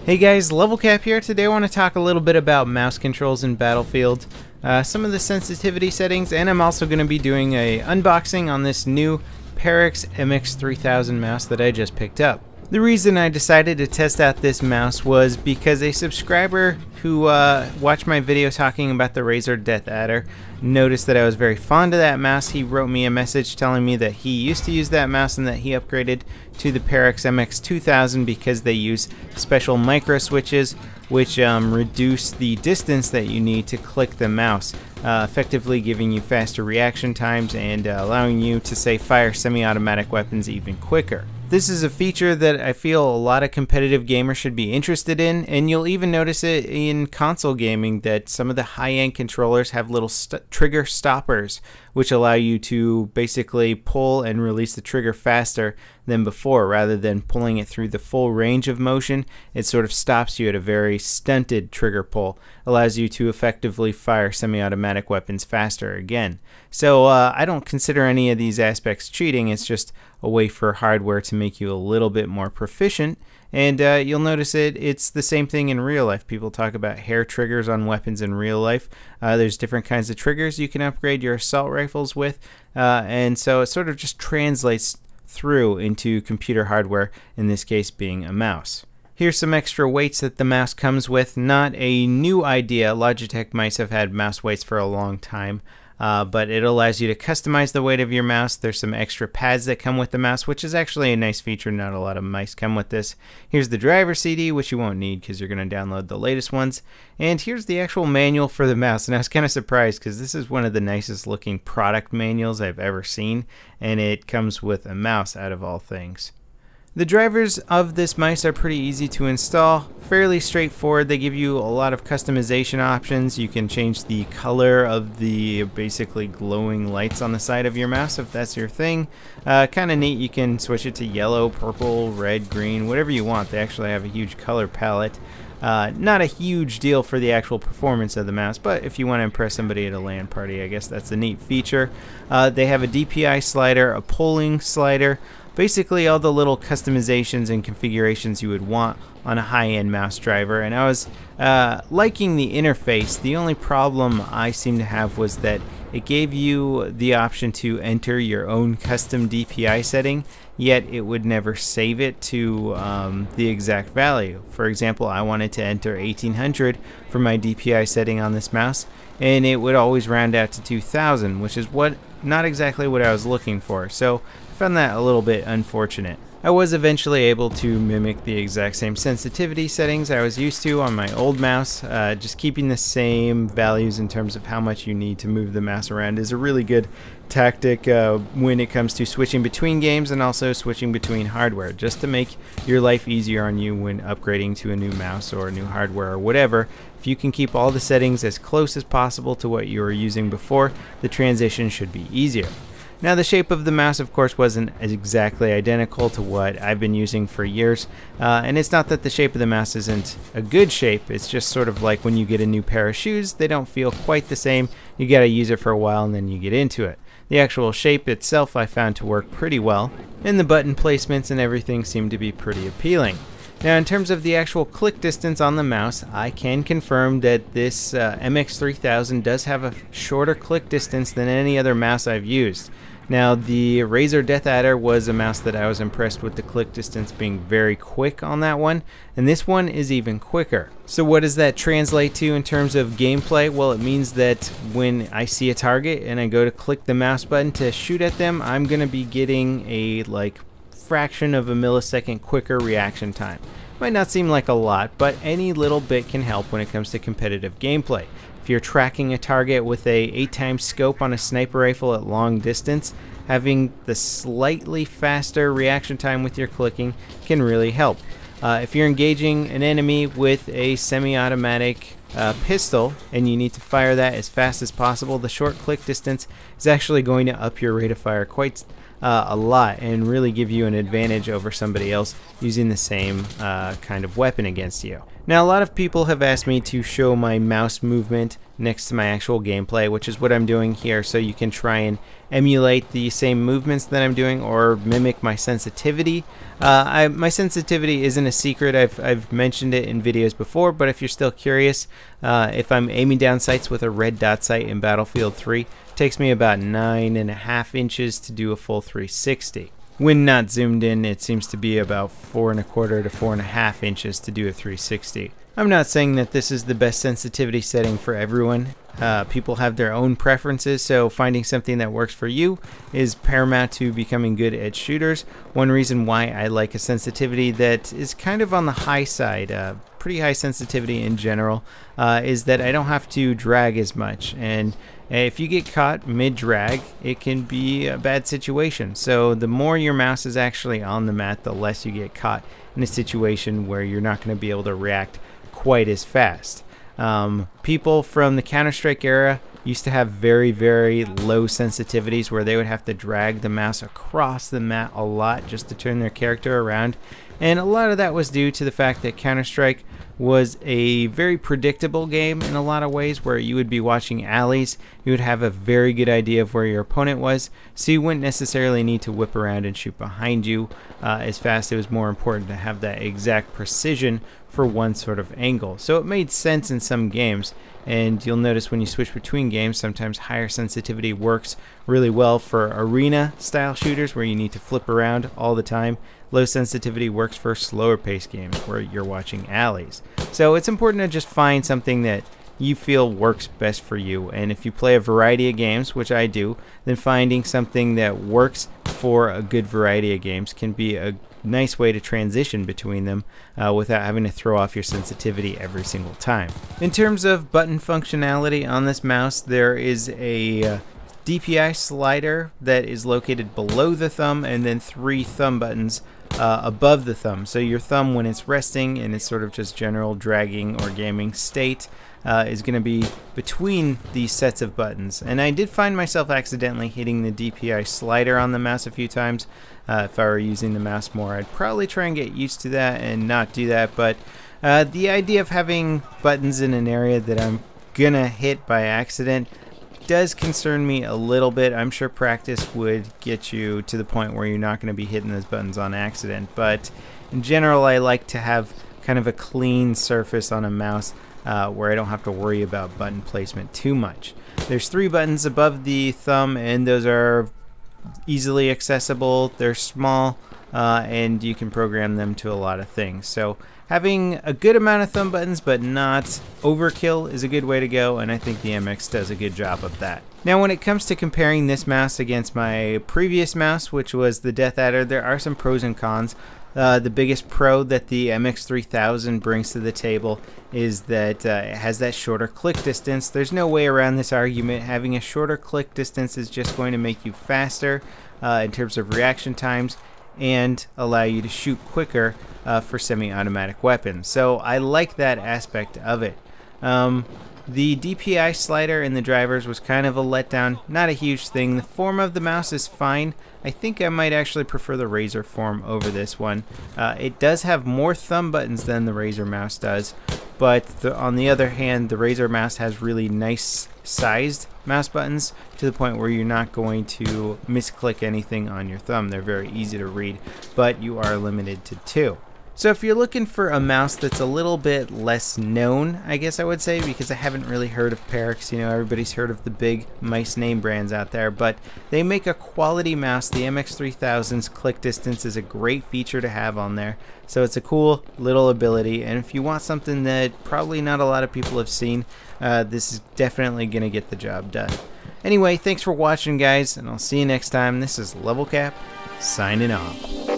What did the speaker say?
Hey guys, LevelCap here. Today I want to talk a little bit about mouse controls in Battlefield, some of the sensitivity settings, and I'm also going to be doing a unboxing on this new Perixx MX-3000 mouse that I just picked up. The reason I decided to test out this mouse was because a subscriber who watched my video talking about the Razer Death Adder noticed that I was very fond of that mouse. He wrote me a message telling me that he used to use that mouse and that he upgraded to the Perixx MX-3000 because they use special micro switches which reduce the distance that you need to click the mouse, effectively giving you faster reaction times and allowing you to, say, fire semi-automatic weapons even quicker. This is a feature that I feel a lot of competitive gamers should be interested in, and you'll even notice it in console gaming that some of the high-end controllers have little trigger stoppers which allow you to basically pull and release the trigger faster than before. Rather than pulling it through the full range of motion, it sort of stops you at a very stunted trigger pull, allows you to effectively fire semi-automatic weapons faster again. So I don't consider any of these aspects cheating. It's just a way for hardware to make you a little bit more proficient. And you'll notice it's the same thing in real life. People talk about hair triggers on weapons in real life. There's different kinds of triggers you can upgrade your assault rifles with, and so it sort of just translates through into computer hardware, in this case being a mouse. Here's some extra weights that the mouse comes with. Not a new idea. Logitech mice have had mouse weights for a long time. But it allows you to customize the weight of your mouse. There's some extra pads that come with the mouse, which is actually a nice feature. Not a lot of mice come with this. Here's the driver CD, which you won't need because you're going to download the latest ones. And here's the actual manual for the mouse. And I was kind of surprised because this is one of the nicest looking product manuals I've ever seen. And it comes with a mouse out of all things. The drivers of this mice are pretty easy to install, fairly straightforward. They give you a lot of customization options. You can change the color of the basically glowing lights on the side of your mouse if that's your thing. Kind of neat. You can switch it to yellow, purple, red, green, whatever you want. They actually have a huge color palette. Not a huge deal for the actual performance of the mouse, but if you want to impress somebody at a LAN party, I guess that's a neat feature. They have a Dpi slider, a polling slider, basically all the little customizations and configurations you would want on a high-end mouse driver. And I was liking the interface. The only problem I seemed to have was that it gave you the option to enter your own custom DPI setting, yet it would never save it to the exact value. For example, I wanted to enter 1800 for my DPI setting on this mouse, and it would always round out to 2000, which is not exactly what I was looking for. So I found that a little bit unfortunate. I was eventually able to mimic the exact same sensitivity settings I was used to on my old mouse. Just keeping the same values in terms of how much you need to move the mouse around is a really good tactic when it comes to switching between games and also switching between hardware, just to make your life easier on you when upgrading to a new mouse or new hardware or whatever. If you can keep all the settings as close as possible to what you were using before, the transition should be easier. Now, the shape of the mouse, of course, wasn't exactly identical to what I've been using for years. And it's not that the shape of the mouse isn't a good shape. It's just sort of like when you get a new pair of shoes. They don't feel quite the same. You got to use it for a while and then you get into it. The actual shape itself I found to work pretty well. And the button placements and everything seem to be pretty appealing. Now, in terms of the actual click distance on the mouse, I can confirm that this MX-3000 does have a shorter click distance than any other mouse I've used. Now, the Razer Death Adder was a mouse that I was impressed with the click distance being very quick on that one, and this one is even quicker. So what does that translate to in terms of gameplay? Well, it means that when I see a target and I go to click the mouse button to shoot at them, I'm going to be getting a fraction of a millisecond quicker reaction time. Might not seem like a lot, but any little bit can help when it comes to competitive gameplay. If you're tracking a target with a 8x scope on a sniper rifle at long distance, having the slightly faster reaction time with your clicking can really help. If you're engaging an enemy with a semi-automatic pistol and you need to fire that as fast as possible, the short click distance is actually going to up your rate of fire quite a lot and really give you an advantage over somebody else using the same kind of weapon against you. Now, a lot of people have asked me to show my mouse movement next to my actual gameplay, which is what I'm doing here, so you can try and emulate the same movements that I'm doing or mimic my sensitivity. My sensitivity isn't a secret. I've mentioned it in videos before, but if you're still curious, if I'm aiming down sights with a red dot sight in Battlefield 3, it takes me about 9.5 inches to do a full 360. When not zoomed in, it seems to be about 4.25 to 4.5 inches to do a 360. I'm not saying that this is the best sensitivity setting for everyone. People have their own preferences, so finding something that works for you is paramount to becoming good at shooters. One reason why I like a sensitivity that is kind of on the high side, pretty high sensitivity in general, is that I don't have to drag as much. And if you get caught mid-drag, it can be a bad situation. So the more your mouse is actually on the mat, the less you get caught in a situation where you're not going to be able to react quite as fast. People from the Counter-Strike era used to have very, very low sensitivities where they would have to drag the mouse across the mat a lot just to turn their character around. And a lot of that was due to the fact that Counter-Strike was a very predictable game in a lot of ways, where you would be watching alleys, you would have a very good idea of where your opponent was, so you wouldn't necessarily need to whip around and shoot behind you as fast. It was more important to have that exact precision for one sort of angle. So it made sense in some games, and you'll notice when you switch between games, sometimes higher sensitivity works really well for arena style shooters where you need to flip around all the time. Low sensitivity works for slower paced games where you're watching alleys. So it's important to just find something that you feel works best for you, and if you play a variety of games, which I do, then finding something that works for a good variety of games can be a nice way to transition between them without having to throw off your sensitivity every single time. In terms of button functionality on this mouse, there is a Dpi slider that is located below the thumb, and then 3 thumb buttons above the thumb. So your thumb, when it's resting in its sort of just general dragging or gaming state, is going to be between these sets of buttons. And I did find myself accidentally hitting the Dpi slider on the mouse a few times. If I were using the mouse more, I'd probably try and get used to that and not do that. But the idea of having buttons in an area that I'm gonna hit by accident does concern me a little bit. I'm sure practice would get you to the point where you're not going to be hitting those buttons on accident, but in general I like to have kind of a clean surface on a mouse where I don't have to worry about button placement too much. There's 3 buttons above the thumb, and those are easily accessible. They're small, and you can program them to a lot of things. So having a good amount of thumb buttons but not overkill is a good way to go, and I think the MX does a good job of that. Now, when it comes to comparing this mouse against my previous mouse, which was the Death Adder, there are some pros and cons. The biggest pro that the MX-3000 brings to the table is that it has that shorter click distance. There's no way around this argument. Having a shorter click distance is just going to make you faster in terms of reaction times and allow you to shoot quicker for semi-automatic weapons. So I like that aspect of it. The Dpi slider in the drivers was kind of a letdown. Not a huge thing. The form of the mouse is fine. I think I might actually prefer the Razer form over this one. It does have more thumb buttons than the Razer mouse does, but on the other hand, the Razer mouse has really nice sized mouse buttons to the point where you're not going to misclick anything on your thumb. They're very easy to read, but you are limited to 2. So if you're looking for a mouse that's a little bit less known, I guess I would say, because I haven't really heard of Perixx, you know, everybody's heard of the big mice name brands out there, but they make a quality mouse. The MX-3000's click distance is a great feature to have on there, so it's a cool little ability, and if you want something that probably not a lot of people have seen, this is definitely going to get the job done. Anyway, thanks for watching, guys, and I'll see you next time. This is LevelCap, signing off.